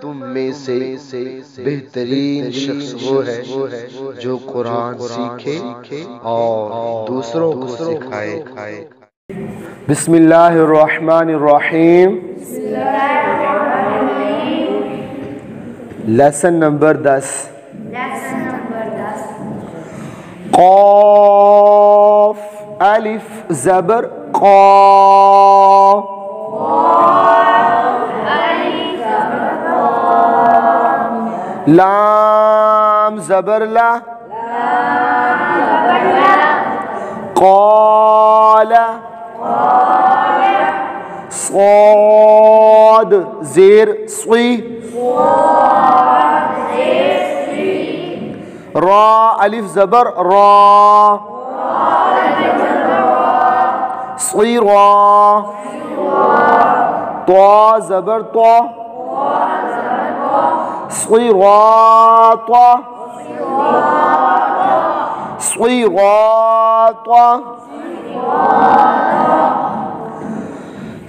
तुम में से बेहतरीन शख्स वो है जो कुरान सीखे और दूसरों को सिखाए। बिस्मिल्लाहिर्रहमानिर्रहीम। Lesson number 10। क़ाफ़ अलिफ ज़बर क़ा, लाम ज़बर ला, क़ाला, स्वाद ज़ेर स्वी, रा अलिफ ज़बर रा, स्वी रा, ता ज़बर ता, صراطا صراطا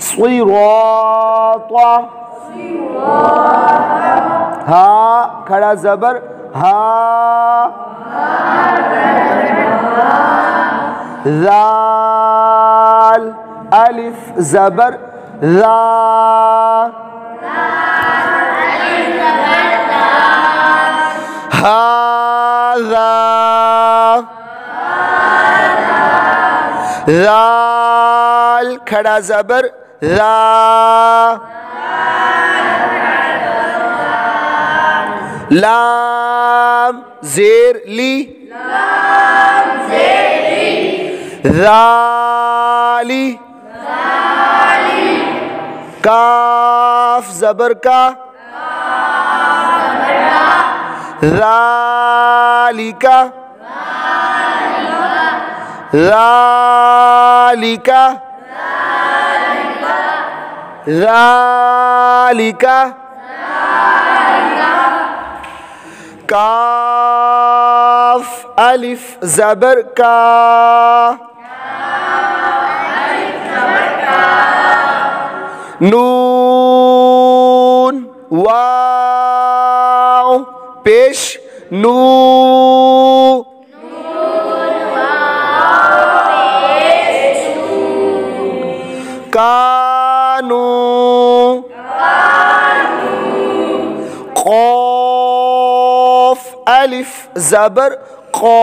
صراطا ها खड़ा ज़बर हा, ज़ाल अलिफ ज़बर ज़ा, हाज़ा, ज़ाल खड़ा ज़बर ज़ा, लाम ज़ेर ली, ज़ाली, काफ ज़बर का, ज़ालिका, ज़ालिका, ज़ालिका, काफ अलिफ ज़बर का, नून वाव पेश नू, कानू, क़ाफ़ अलिफ ज़बर क़ा,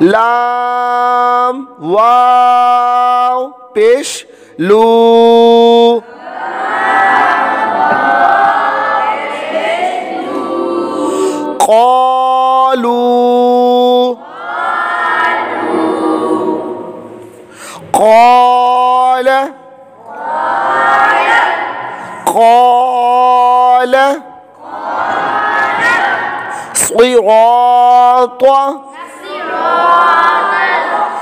लाम वाव पेश लू, क़ालू, क़ाल, क़ाल, सिराता,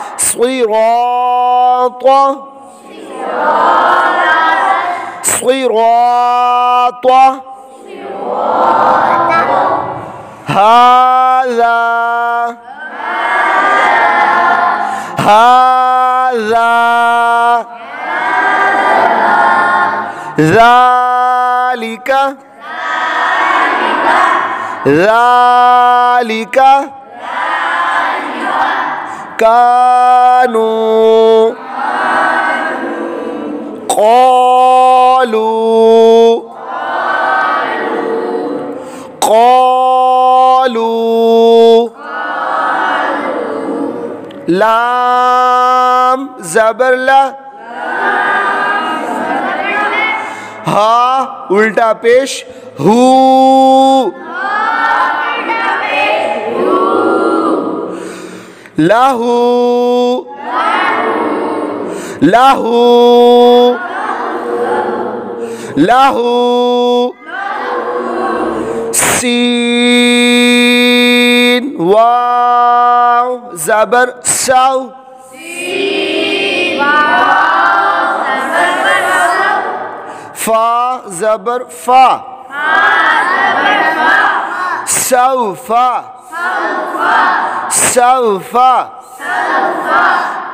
सिराता, सिराता, हाज़ा, हाज़ा, ज़ालिका, ज़ालिका, कानू, क़ालू, क़ालू, लाम ज़बर ला, हा उल्टा पेश हू, लाहू, लाहू, लाहू, सीन वाव ज़बर साव, फा ज़बर फा, सौफा, सौफा,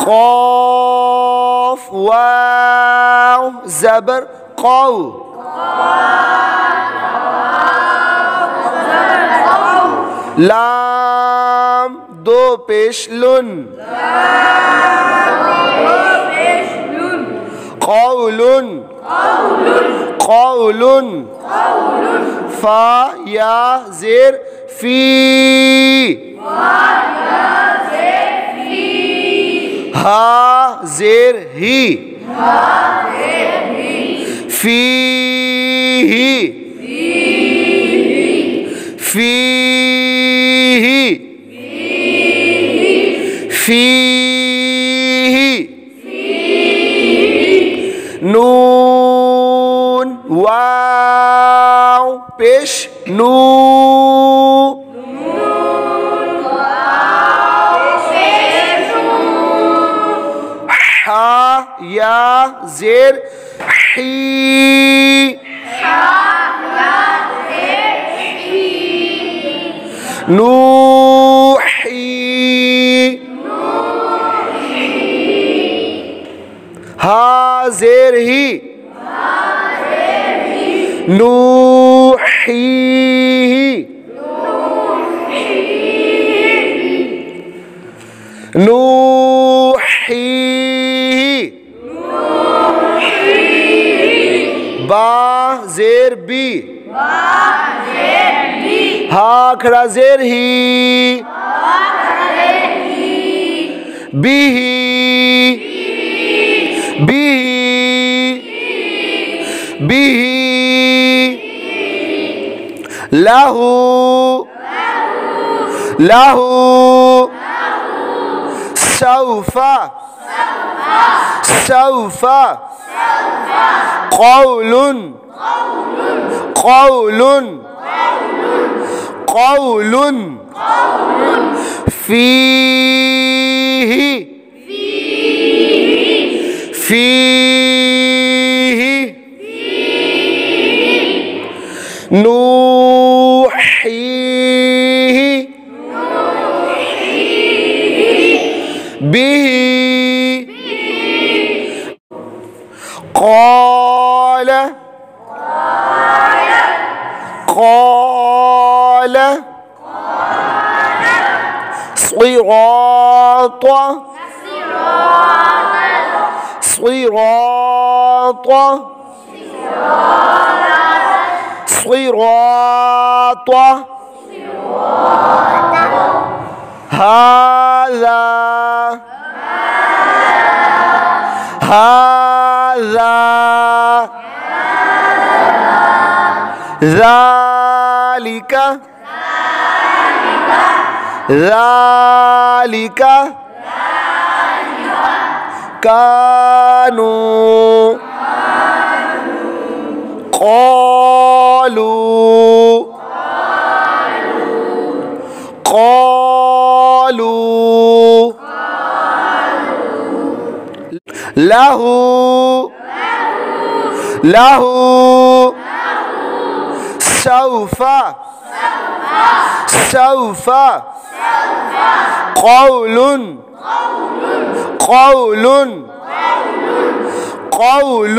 क़ाफ़ वाव ज़बर क़ौ, लाम दो पेश लुन, क़ौलुन, क़ौलुन, फा या ज़ेर फ़ी, हा ज़ेर ही, फ़ी ही, फ़ी ही, फ़ी ही, नून वाव पेश नू, हा या ज़ेर ही, नूही, हा ज़ेर ही, नूही, नूही, बा ज़ेर बी, हा खड़ा ज़ेर ही, बिही, बिही, बिही, लहू, लहू, सौफा, सौफा, क़ौलुन, क़ौलुन, क़ौलुन, फ़ीही, फ़ीही, नूहीही, बिही, क़ाल, क़ाल, صراط، صراط، صراط، هذا، هذا، ذلك، ذلك، كانوا، قالوا، قالوا، له، له، سوف، سوف، قول، قول، قول،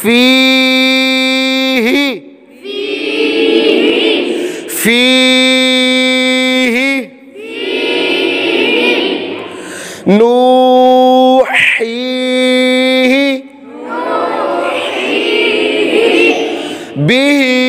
فيه، فيه، نوحيه، به،